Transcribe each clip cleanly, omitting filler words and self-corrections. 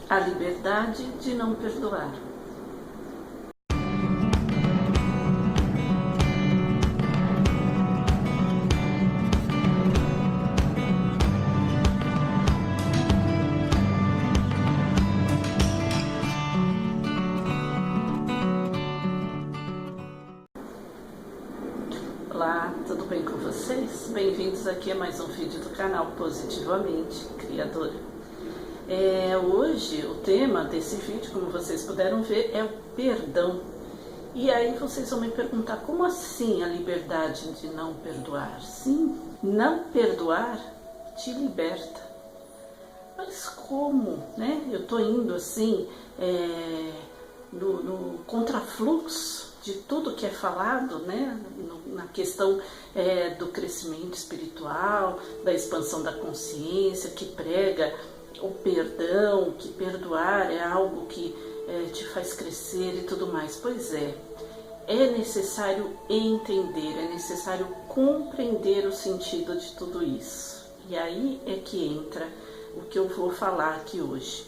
a liberdade de não perdoar. Olá, tudo bem com vocês? Bem-vindos aqui a mais um vídeo do canal Positivamente Criadora. Hoje o tema desse vídeo, como vocês puderam ver, é o perdão. E aí vocês vão me perguntar, como assim a liberdade de não perdoar? Sim, não perdoar te liberta. Mas como, né? Eu tô indo assim, no contrafluxo de tudo que é falado, né, na questão do crescimento espiritual, da expansão da consciência, que prega o perdão, que perdoar é algo que te faz crescer e tudo mais. Pois é necessário entender, é necessário compreender o sentido de tudo isso. E aí é que entra o que eu vou falar aqui hoje.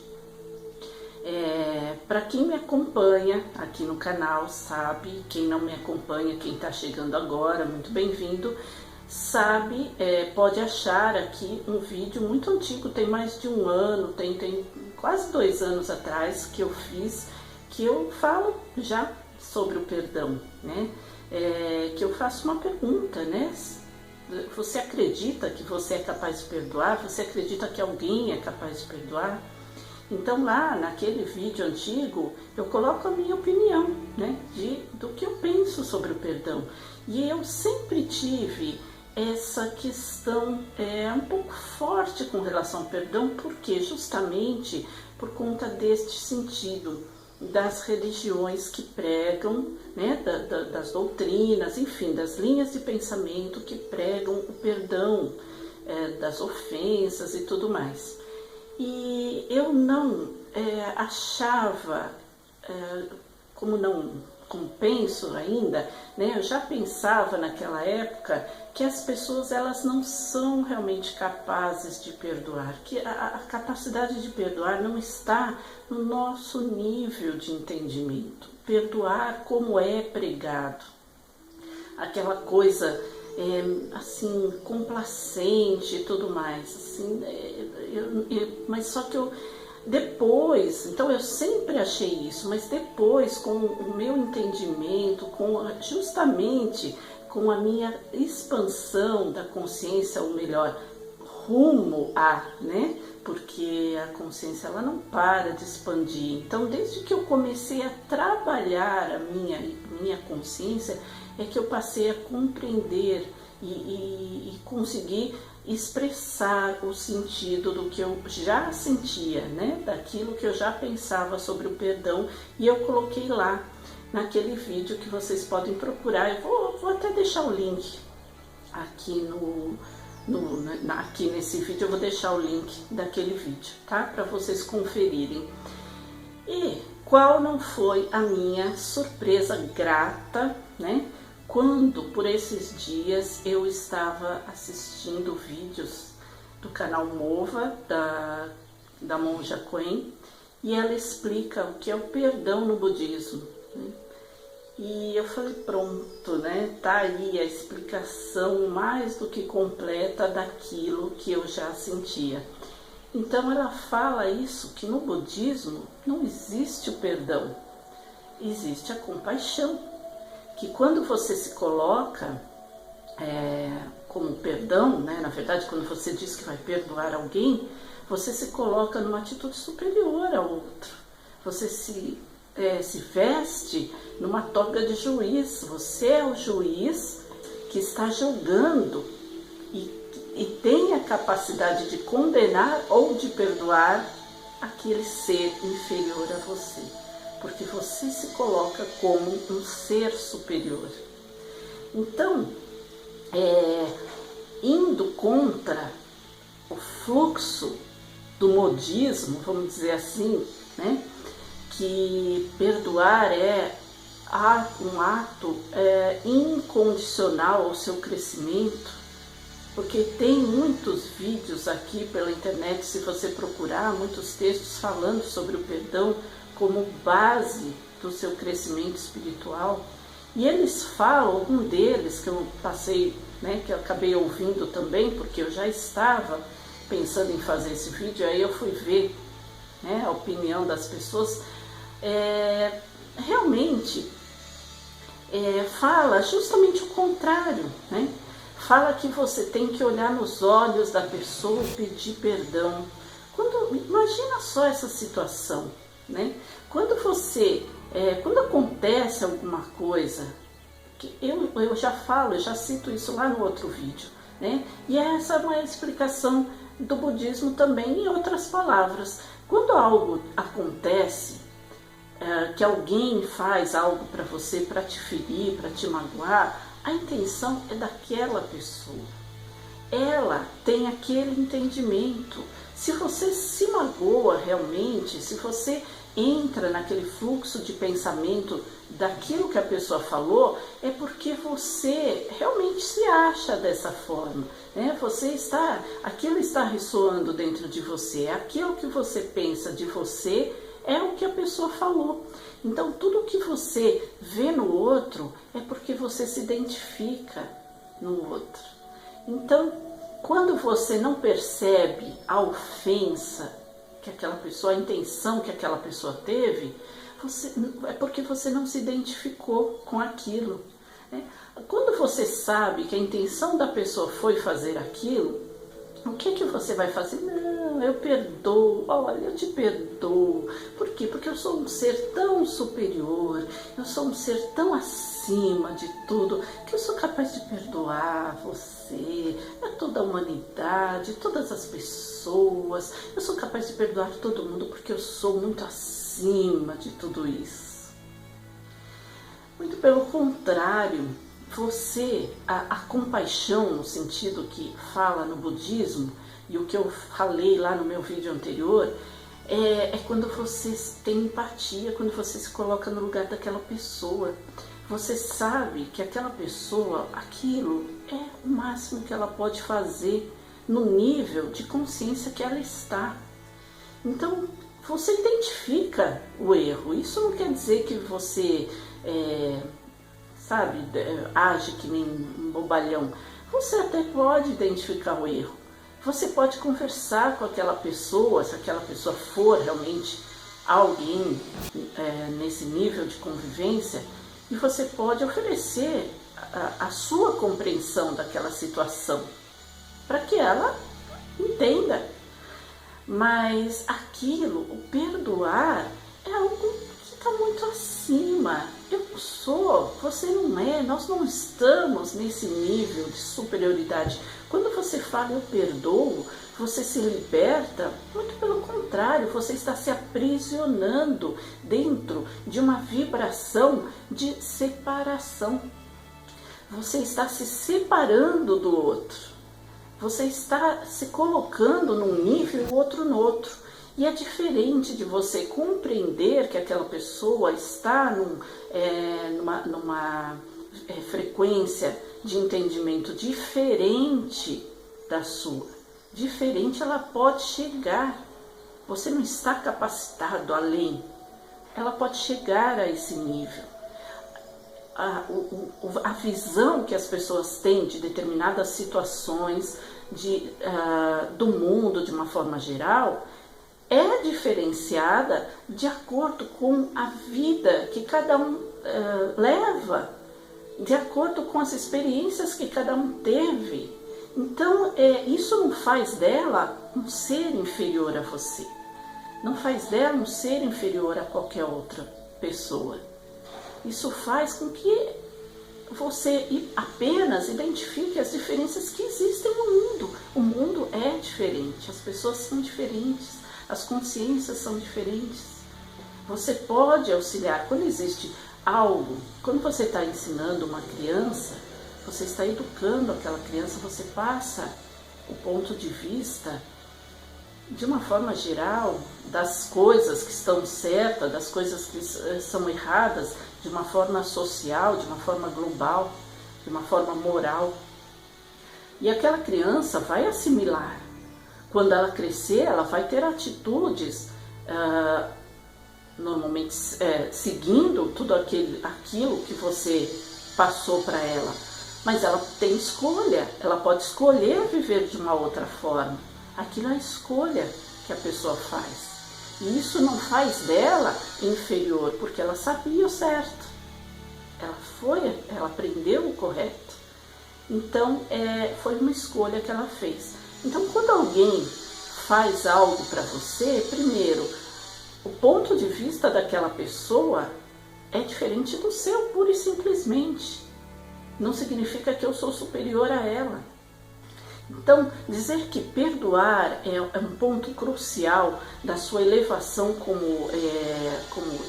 Para quem me acompanha aqui no canal sabe, quem não me acompanha, quem está chegando agora, muito bem-vindo, sabe, pode achar aqui um vídeo muito antigo, tem mais de um ano, tem quase 2 anos atrás que eu fiz, que eu falo já sobre o perdão, né? Que eu faço uma pergunta, né? Você acredita que você é capaz de perdoar? Você acredita que alguém é capaz de perdoar? Então lá naquele vídeo antigo eu coloco a minha opinião, né, do que eu penso sobre o perdão. E eu sempre tive essa questão um pouco forte com relação ao perdão, porque justamente por conta deste sentido das religiões que pregam, né, das doutrinas, enfim, das linhas de pensamento que pregam o perdão, das ofensas e tudo mais. E eu não achava, como penso ainda, né, eu já pensava naquela época que as pessoas elas não são realmente capazes de perdoar, que a capacidade de perdoar não está no nosso nível de entendimento. Perdoar como é pregado, aquela coisa assim, complacente e tudo mais, assim, mas só que depois, então eu sempre achei isso, mas depois com o meu entendimento, justamente com a minha expansão da consciência, ou melhor, rumo a, né, porque a consciência ela não para de expandir, então desde que eu comecei a trabalhar a minha consciência, é que eu passei a compreender e conseguir expressar o sentido do que eu já sentia, né? Daquilo que eu já pensava sobre o perdão, e eu coloquei lá naquele vídeo que vocês podem procurar. Eu vou até deixar o link aqui aqui nesse vídeo, eu vou deixar o link daquele vídeo, tá? Para vocês conferirem. E qual não foi a minha surpresa grata, né? Quando por esses dias eu estava assistindo vídeos do canal Mova, da Monja Coen, e ela explica o que é o perdão no budismo, né? E eu falei, pronto, né? Tá aí a explicação mais do que completa daquilo que eu já sentia. Então ela fala isso, que no budismo não existe o perdão, existe a compaixão. Que quando você se coloca como perdão, né, na verdade, quando você diz que vai perdoar alguém, você se coloca numa atitude superior ao outro. Você se veste numa toga de juiz. Você é o juiz que está julgando e tem a capacidade de condenar ou de perdoar aquele ser inferior a você. Porque você se coloca como um ser superior. Então, indo contra o fluxo do modismo, vamos dizer assim, né, que perdoar é um ato incondicional ao seu crescimento, porque tem muitos vídeos aqui pela internet, se você procurar, muitos textos falando sobre o perdão como base do seu crescimento espiritual. E eles falam, algum deles que eu passei, né, que eu acabei ouvindo também, porque eu já estava pensando em fazer esse vídeo, aí eu fui ver, né, a opinião das pessoas, realmente fala justamente o contrário, né? Fala que você tem que olhar nos olhos da pessoa e pedir perdão. Imagina só essa situação, né? Quando acontece alguma coisa, que eu já falo, eu já cito isso lá no outro vídeo, né? E essa é uma explicação do budismo também em outras palavras. Quando algo acontece, que alguém faz algo para você, para te ferir, para te magoar, a intenção é daquela pessoa. Ela tem aquele entendimento. Se você se magoa realmente, se você entra naquele fluxo de pensamento daquilo que a pessoa falou, é porque você realmente se acha dessa forma, né? Aquilo está ressoando dentro de você, aquilo que você pensa de você é o que a pessoa falou. Então, tudo que você vê no outro é porque você se identifica no outro. Então, quando você não percebe a ofensa que aquela pessoa, a intenção que aquela pessoa teve, é porque você não se identificou com aquilo, né? Quando você sabe que a intenção da pessoa foi fazer aquilo, o que você vai fazer? Não, eu perdoo, olha, eu te perdoo. Por quê? Porque eu sou um ser tão superior, eu sou um ser tão acima de tudo, que eu sou capaz de perdoar você, toda a humanidade, todas as pessoas. Eu sou capaz de perdoar todo mundo porque eu sou muito acima de tudo isso. Muito pelo contrário. A compaixão, no sentido que fala no budismo, e o que eu falei lá no meu vídeo anterior, é quando você tem empatia, quando você se coloca no lugar daquela pessoa. Você sabe que aquela pessoa, aquilo é o máximo que ela pode fazer no nível de consciência que ela está. Então, você identifica o erro. Isso não quer dizer que você age que nem um bobalhão. Você até pode identificar o erro. Você pode conversar com aquela pessoa, se aquela pessoa for realmente alguém nesse nível de convivência, e você pode oferecer a sua compreensão daquela situação, para que ela entenda. Mas aquilo, o perdoar, é algo que está muito acima. Eu não sou, você não é, nós não estamos nesse nível de superioridade. Quando você fala eu perdoo, você se liberta, muito pelo contrário, você está se aprisionando dentro de uma vibração de separação. Você está se separando do outro. Você está se colocando num nível e o outro no outro. E é diferente de você compreender que aquela pessoa está numa frequência de entendimento diferente da sua. Diferente ela pode chegar. Você não está capacitado além. Ela pode chegar a esse nível. A visão que as pessoas têm de determinadas situações do mundo de uma forma geral é diferenciada de acordo com a vida que cada um leva, de acordo com as experiências que cada um teve. Então, isso não faz dela um ser inferior a você, não faz dela um ser inferior a qualquer outra pessoa. Isso faz com que você apenas identifique as diferenças que existem no mundo. O mundo é diferente, as pessoas são diferentes, as consciências são diferentes. Você pode auxiliar quando existe algo. Quando você está ensinando uma criança, você está educando aquela criança, você passa o ponto de vista de uma forma geral das coisas que estão certas, das coisas que são erradas, de uma forma social, de uma forma global, de uma forma moral. E aquela criança vai assimilar. Quando ela crescer, ela vai ter atitudes, normalmente seguindo tudo aquilo que você passou para ela. Mas ela tem escolha, ela pode escolher viver de uma outra forma. Aquilo é a escolha que a pessoa faz. E isso não faz dela inferior, porque ela sabia o certo. Ela aprendeu o correto. Então, foi uma escolha que ela fez. Então, quando alguém faz algo para você, primeiro, o ponto de vista daquela pessoa é diferente do seu, pura e simplesmente. Não significa que eu sou superior a ela. Então, dizer que perdoar é um ponto crucial da sua elevação como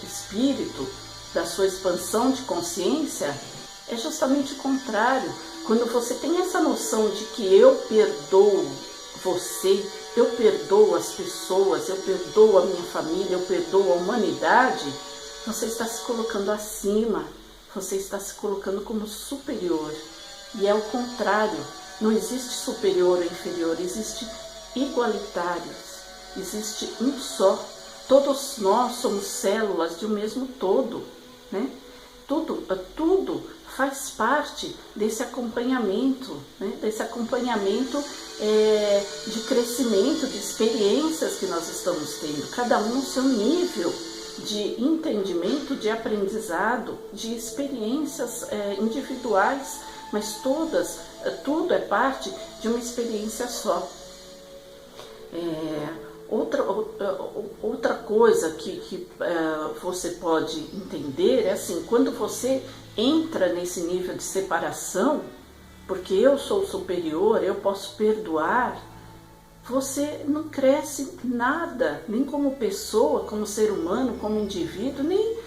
espírito, da sua expansão de consciência, é justamente o contrário. Quando você tem essa noção de que eu perdoo você, eu perdoo as pessoas, eu perdoo a minha família, eu perdoo a humanidade, você está se colocando acima, você está se colocando como superior. E é o contrário. Não existe superior ou inferior, existe igualitários, existe um só. Todos nós somos células de um mesmo todo, né? Tudo faz parte desse acompanhamento, né? Desse acompanhamento de crescimento, de experiências que nós estamos tendo, cada um no seu nível de entendimento, de aprendizado, de experiências individuais, mas tudo é parte de uma experiência só. Outra coisa que você pode entender é assim, quando você entra nesse nível de separação, porque eu sou superior, eu posso perdoar, você não cresce nada, nem como pessoa, como ser humano, como indivíduo, nem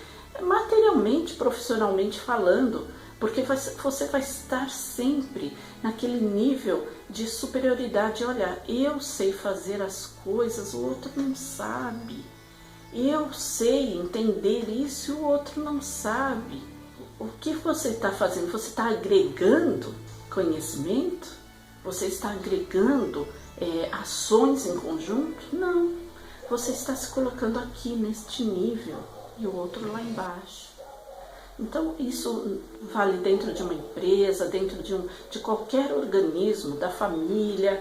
materialmente, profissionalmente falando, porque você vai estar sempre naquele nível de superioridade. Olha, eu sei fazer as coisas, o outro não sabe. Eu sei entender isso e o outro não sabe. O que você está fazendo? Você está agregando conhecimento? Você está agregando ações em conjunto? Não. Você está se colocando aqui neste nível e o outro lá embaixo. Então, isso vale dentro de uma empresa, dentro de qualquer organismo, da família,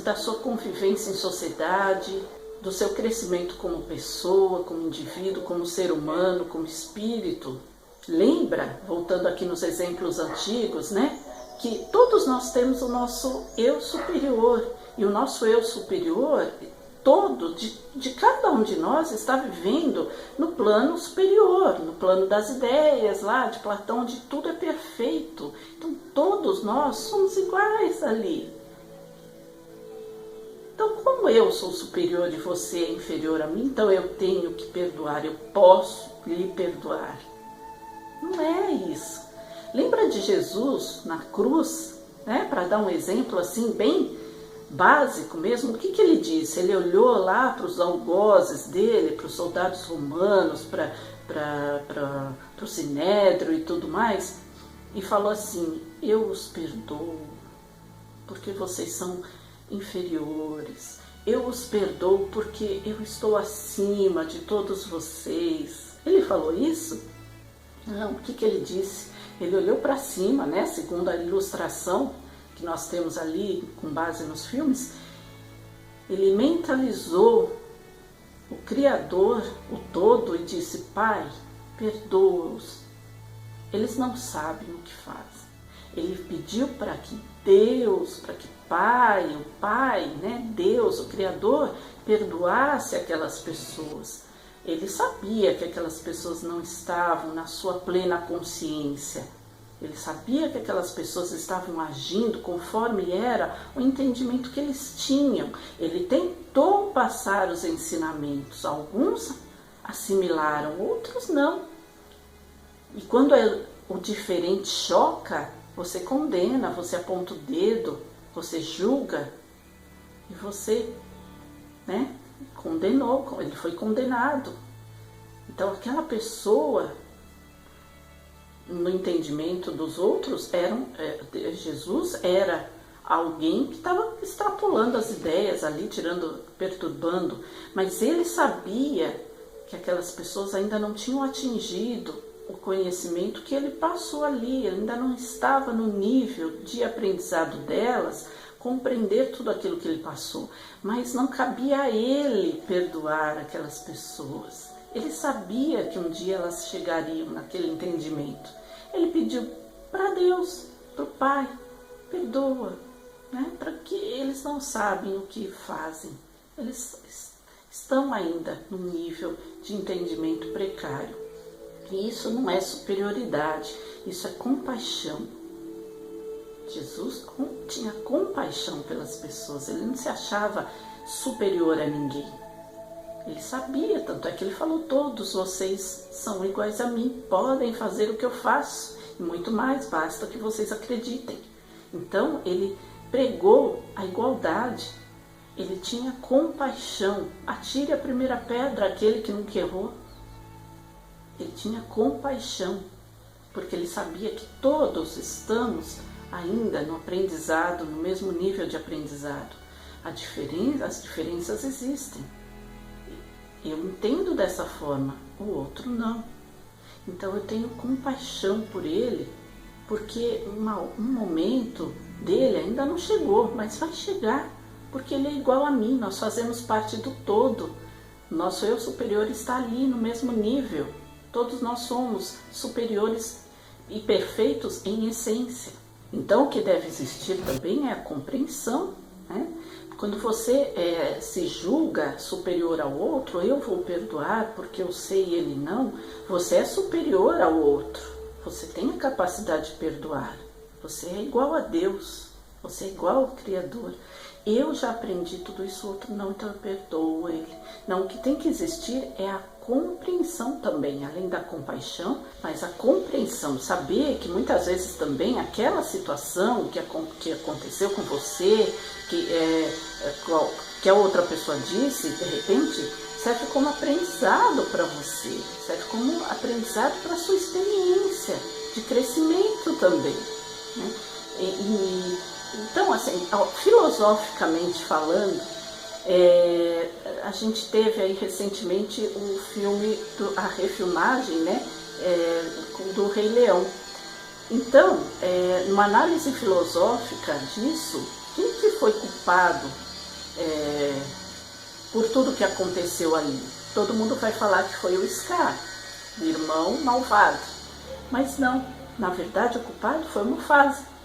da sua convivência em sociedade, do seu crescimento como pessoa, como indivíduo, como ser humano, como espírito. Lembra, voltando aqui nos exemplos antigos, né, que todos nós temos o nosso eu superior, e o nosso eu superior de cada um de nós está vivendo no plano superior, no plano das ideias lá de Platão, onde tudo é perfeito. Então todos nós somos iguais ali. Então, como eu sou superior e você é inferior a mim, então eu tenho que perdoar, eu posso lhe perdoar. Não é isso. Lembra de Jesus na cruz, né? Para dar um exemplo assim bem básico mesmo, o que ele disse? Ele olhou lá para os algozes dele, para os soldados romanos, para o sinédrio e tudo mais, e falou assim: eu os perdoo, porque vocês são inferiores. Eu os perdoo porque eu estou acima de todos vocês. Ele falou isso? Não, o que ele disse? Ele olhou para cima, né, segundo a ilustração que nós temos ali, com base nos filmes, ele mentalizou o Criador, o todo, e disse: Pai, perdoa-os, eles não sabem o que fazem. Ele pediu para que Deus, para que Pai, o Pai, né, Deus, o Criador, perdoasse aquelas pessoas. Ele sabia que aquelas pessoas não estavam na sua plena consciência. Ele sabia que aquelas pessoas estavam agindo conforme era o entendimento que eles tinham. Ele tentou passar os ensinamentos. Alguns assimilaram, outros não. E quando o diferente choca, você condena, você aponta o dedo, você julga e você, né, condenou, ele foi condenado. Então aquela pessoa, no entendimento dos outros, Jesus era alguém que estava extrapolando as ideias ali, perturbando, mas ele sabia que aquelas pessoas ainda não tinham atingido o conhecimento que ele passou ali, ele ainda não estava no nível de aprendizado delas, compreender tudo aquilo que ele passou, mas não cabia a ele perdoar aquelas pessoas. Ele sabia que um dia elas chegariam naquele entendimento. Ele pediu para Deus, para o Pai, perdoa, né? Para que eles não sabem o que fazem. Eles estão ainda num nível de entendimento precário. E isso não é superioridade, isso é compaixão. Jesus tinha compaixão pelas pessoas, ele não se achava superior a ninguém. Ele sabia, tanto é que ele falou: todos vocês são iguais a mim, podem fazer o que eu faço, e muito mais, basta que vocês acreditem. Então ele pregou a igualdade, ele tinha compaixão. Atire a primeira pedra aquele que nunca errou. Ele tinha compaixão, porque ele sabia que todos estamos ainda no aprendizado, no mesmo nível de aprendizado. As diferenças existem. Eu entendo dessa forma, o outro não. Então eu tenho compaixão por ele, porque um momento dele ainda não chegou, mas vai chegar, porque ele é igual a mim, nós fazemos parte do todo. Nosso eu superior está ali no mesmo nível. Todos nós somos superiores e perfeitos em essência. Então o que deve existir também é a compreensão, né? Quando você se julga superior ao outro, eu vou perdoar porque eu sei e ele não, você é superior ao outro. Você tem a capacidade de perdoar. Você é igual a Deus. Você é igual ao Criador. Eu já aprendi tudo isso, o outro não, então eu perdoo ele. Não, o que tem que existir é a compreensão também, além da compaixão, mas a compreensão, saber que muitas vezes também aquela situação que aconteceu com você, que a outra pessoa disse, de repente, serve como aprendizado para você, serve como aprendizado para a sua experiência de crescimento também, né? Então, assim, filosoficamente falando, a gente teve aí recentemente o filme, a refilmagem, né, do Rei Leão. Então, numa análise filosófica disso, quem que foi culpado por tudo que aconteceu ali? Todo mundo vai falar que foi o Scar, o irmão malvado. Mas não, na verdade o culpado foi o Mufasa.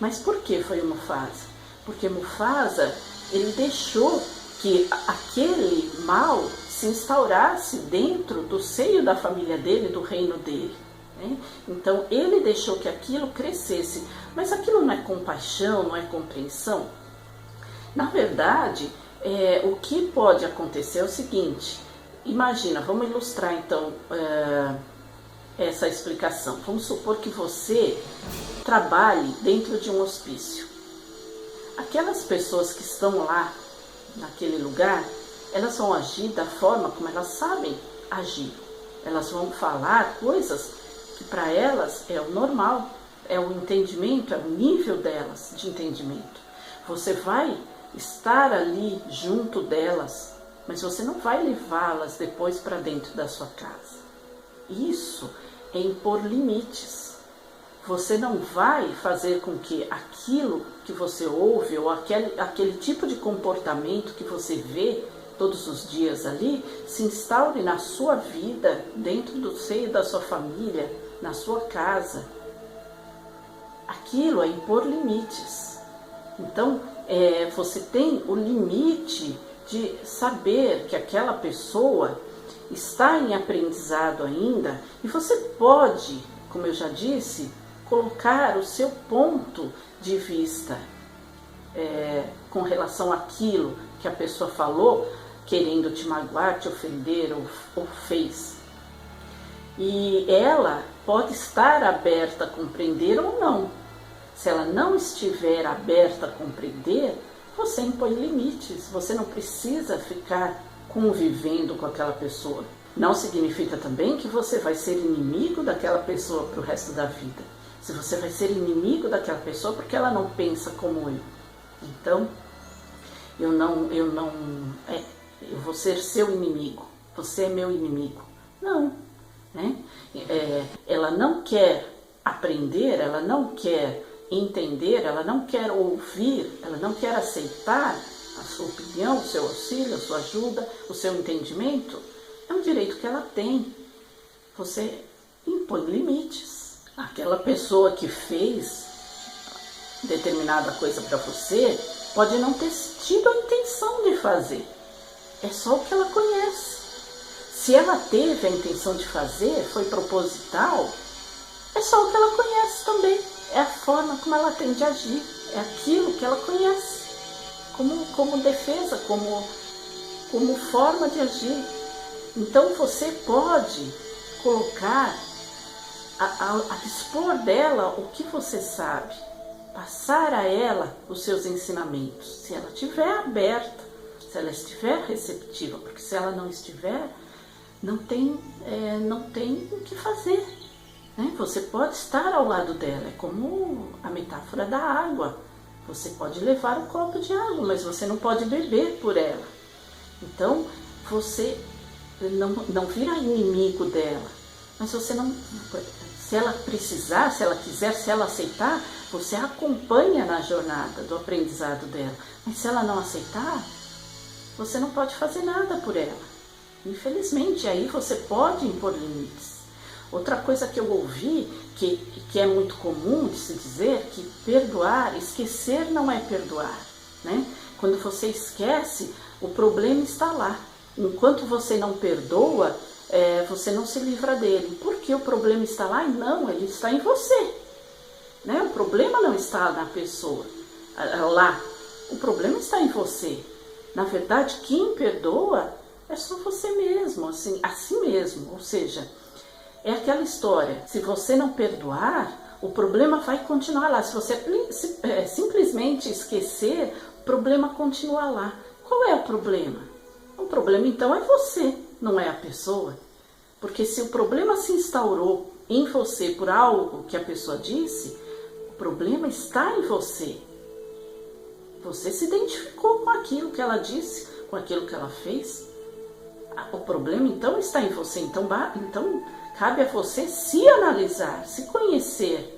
Mas por que foi o Mufasa? Porque Mufasa, ele deixou que aquele mal se instaurasse dentro do seio da família dele, do reino dele, né? Então ele deixou que aquilo crescesse. Mas aquilo não é compaixão, não é compreensão? Na verdade, o que pode acontecer é o seguinte: imagina, vamos ilustrar então essa explicação. Vamos supor que você trabalhe dentro de um hospício. Aquelas pessoas que estão lá, naquele lugar, elas vão agir da forma como elas sabem agir. Elas vão falar coisas que para elas é o normal, é o entendimento, é o nível delas de entendimento. Você vai estar ali junto delas, mas você não vai levá-las depois para dentro da sua casa. Isso é impor limites. Você não vai fazer com que aquilo que você ouve ou aquele tipo de comportamento que você vê todos os dias ali se instaure na sua vida, dentro do seio da sua família, na sua casa. Aquilo é impor limites. Então, você tem o limite de saber que aquela pessoa está em aprendizado ainda e você pode, como eu já disse, colocar o seu ponto de vista com relação àquilo que a pessoa falou, querendo te magoar, te ofender ou fez. E ela pode estar aberta a compreender ou não. Se ela não estiver aberta a compreender, você impõe limites. Você não precisa ficar convivendo com aquela pessoa. Não significa também que você vai ser inimigo daquela pessoa para o resto da vida. Se você vai ser inimigo daquela pessoa porque ela não pensa como eu. Então, eu vou ser seu inimigo, você é meu inimigo. Não, né? Ela não quer aprender, ela não quer entender, ela não quer ouvir, ela não quer aceitar a sua opinião, o seu auxílio, a sua ajuda, o seu entendimento. É um direito que ela tem. Você impõe limites. Aquela pessoa que fez determinada coisa para você pode não ter tido a intenção de fazer. É só o que ela conhece. Se ela teve a intenção de fazer, foi proposital, é só o que ela conhece também. É a forma como ela tem de agir. É aquilo que ela conhece. Como defesa, como forma de agir. Então você pode colocar a dispor dela o que você sabe. Passar a ela os seus ensinamentos. Se ela estiver aberta, se ela estiver receptiva. Porque se ela não estiver, não tem o que fazer. Né? Você pode estar ao lado dela, é como a metáfora da água. Você pode levar um copo de água, mas você não pode beber por ela. Então, você não vira inimigo dela. Mas você não... Se ela precisar, se ela quiser, se ela aceitar, você acompanha na jornada do aprendizado dela. Mas se ela não aceitar, você não pode fazer nada por ela. Infelizmente, aí você pode impor limites. Outra coisa que eu ouvi, que é muito comum de se dizer, que perdoar, esquecer não é perdoar. Né? Quando você esquece, o problema está lá. Enquanto você não perdoa, você não se livra dele. Porque o problema está lá? Não, ele está em você. Né? O problema não está na pessoa, lá. O problema está em você. Na verdade, quem perdoa é só você mesmo, assim, a si mesmo. Ou seja, é aquela história, se você não perdoar, o problema vai continuar lá. Se você simplesmente esquecer, o problema continua lá. Qual é o problema? O problema então é você, não é a pessoa. Porque se o problema se instaurou em você por algo que a pessoa disse, o problema está em você. Você se identificou com aquilo que ela disse, com aquilo que ela fez. O problema então está em você. Então cabe a você se analisar, se conhecer,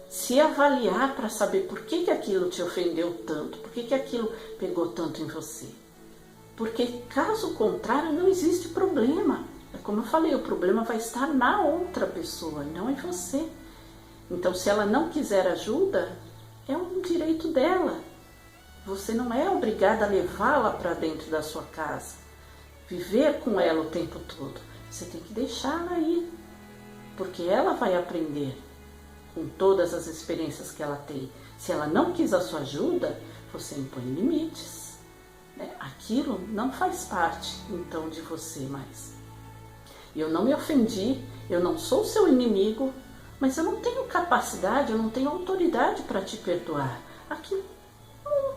se avaliar para saber por que aquilo te ofendeu tanto, por que aquilo pegou tanto em você. Porque caso contrário não existe problema. É como eu falei, o problema vai estar na outra pessoa, não em você. Então se ela não quiser ajuda, é um direito dela. Você não é obrigada a levá-la para dentro da sua casa, viver com ela o tempo todo. Você tem que deixá-la ir, porque ela vai aprender com todas as experiências que ela tem. Se ela não quis a sua ajuda, você impõe limites. Né? Aquilo não faz parte, então, de você mais. Eu não me ofendi, eu não sou seu inimigo, mas eu não tenho capacidade, eu não tenho autoridade para te perdoar. Aquilo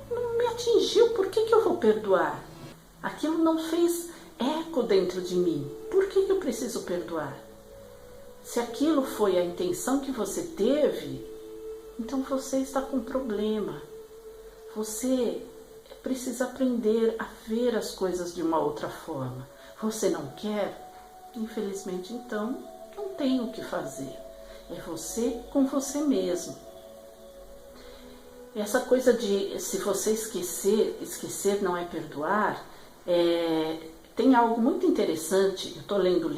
não me atingiu, por que eu vou perdoar? Aquilo não fez eco dentro de mim, por que eu preciso perdoar? Se aquilo foi a intenção que você teve, então você está com problema. Você precisa aprender a ver as coisas de uma outra forma. Você não quer? Infelizmente, então, não tem o que fazer. É você com você mesmo. Essa coisa de se você esquecer não é perdoar, tem algo muito interessante. Eu estou lendo o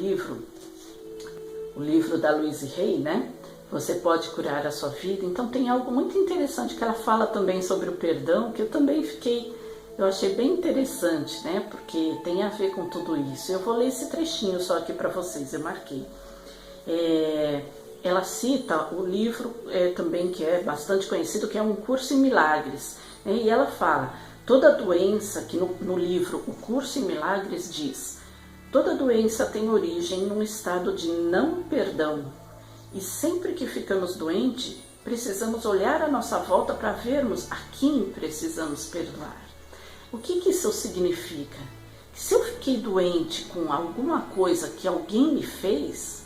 livro da Louise Hay, né? Você pode curar a sua vida. Então tem algo muito interessante que ela fala também sobre o perdão, que eu achei bem interessante, né? Porque tem a ver com tudo isso. Eu vou ler esse trechinho só aqui para vocês, eu marquei. Ela cita o livro também que é bastante conhecido, que é Um Curso em Milagres. Né? E ela fala, toda doença, que no livro O Curso em Milagres diz, toda doença tem origem num estado de não perdão. E sempre que ficamos doentes, precisamos olhar à nossa volta para vermos a quem precisamos perdoar. O que isso significa? Que se eu fiquei doente com alguma coisa que alguém me fez,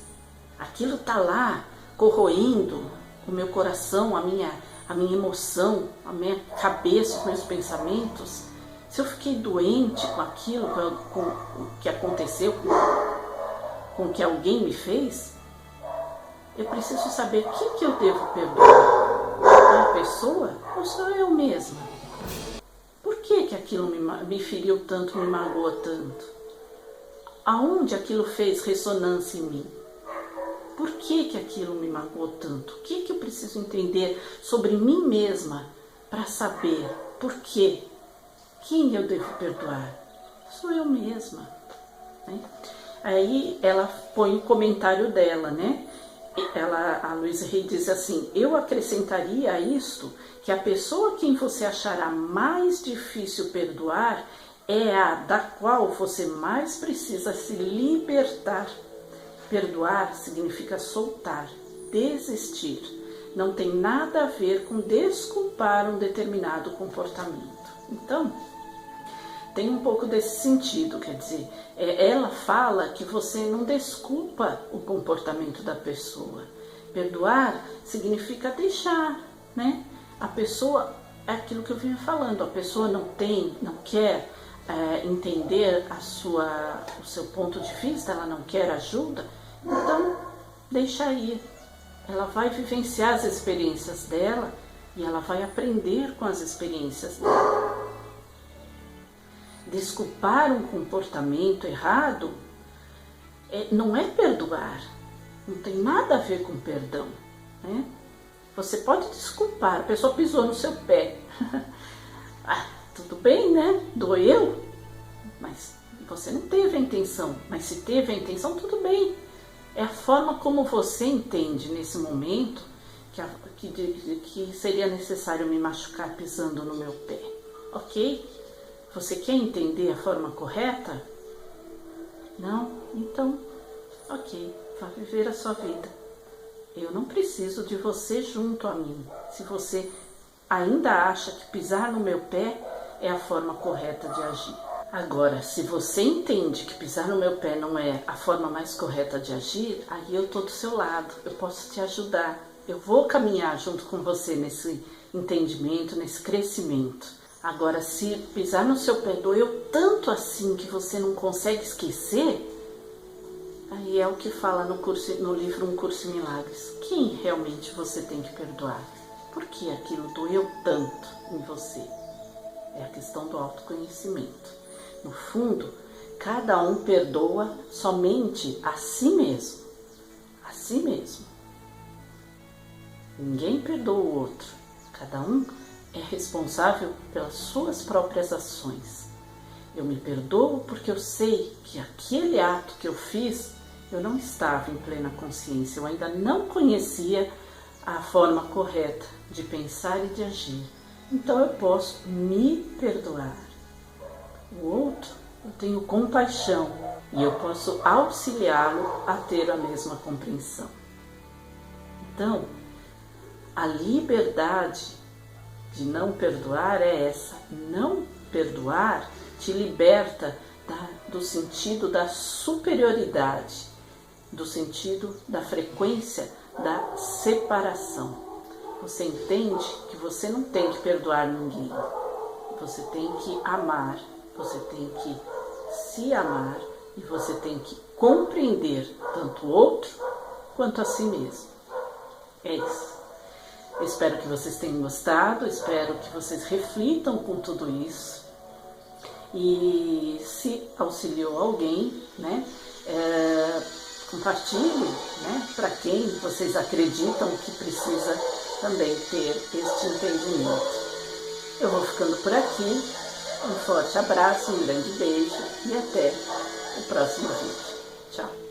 aquilo está lá corroendo o meu coração, a minha emoção, a minha cabeça, os meus pensamentos, se eu fiquei doente com aquilo, com o que aconteceu, com o que alguém me fez, eu preciso saber quem que eu devo perdoar, a pessoa ou sou eu mesma? Por que aquilo me feriu tanto, me magoou tanto? Aonde aquilo fez ressonância em mim? Por que aquilo me magoou tanto? O que eu preciso entender sobre mim mesma para saber por quê? Quem eu devo perdoar? Sou eu mesma. Né? Aí ela põe o comentário dela, né? A Louise Hay diz assim: eu acrescentaria a isto que a pessoa a quem você achará mais difícil perdoar é a da qual você mais precisa se libertar. Perdoar significa soltar, desistir. Não tem nada a ver com desculpar um determinado comportamento. Então, tem um pouco desse sentido, quer dizer, ela fala que você não desculpa o comportamento da pessoa. Perdoar significa deixar, né? A pessoa, é aquilo que eu vinha falando, a pessoa não quer entender o seu ponto de vista, ela não quer ajuda, então deixa ir. Ela vai vivenciar as experiências dela e ela vai aprender com as experiências dela. Desculpar um comportamento errado não é perdoar, não tem nada a ver com perdão, né? Você pode desculpar, a pessoa pisou no seu pé, tudo bem, né? Doeu, mas você não teve a intenção, mas se teve a intenção, tudo bem. É a forma como você entende nesse momento que seria necessário me machucar pisando no meu pé, ok? Você quer entender a forma correta? Não? Então, ok, vá viver a sua vida. Eu não preciso de você junto a mim. Se você ainda acha que pisar no meu pé é a forma correta de agir. Agora, se você entende que pisar no meu pé não é a forma mais correta de agir, aí eu estou do seu lado, eu posso te ajudar. Eu vou caminhar junto com você nesse entendimento, nesse crescimento. Agora, se pisar no seu pé doeu tanto assim que você não consegue esquecer, aí é o que fala no livro Um Curso em Milagres. Quem realmente você tem que perdoar? Por que aquilo doeu tanto em você? É a questão do autoconhecimento. No fundo, cada um perdoa somente a si mesmo. A si mesmo. Ninguém perdoa o outro. Cada um é responsável pelas suas próprias ações. Eu me perdoo porque eu sei que aquele ato que eu fiz, eu não estava em plena consciência, eu ainda não conhecia a forma correta de pensar e de agir. Então eu posso me perdoar. O outro, eu tenho compaixão e eu posso auxiliá-lo a ter a mesma compreensão. Então, a liberdade de não perdoar é essa. Não perdoar te liberta do sentido da superioridade, do sentido da frequência da separação. Você entende que você não tem que perdoar ninguém. Você tem que amar, você tem que se amar e você tem que compreender tanto o outro quanto a si mesmo. É isso. Eu espero que vocês tenham gostado, espero que vocês reflitam com tudo isso. E se auxiliou alguém, né, compartilhe, né, para quem vocês acreditam que precisa também ter este entendimento. Eu vou ficando por aqui. Um forte abraço, um grande beijo e até o próximo vídeo. Tchau!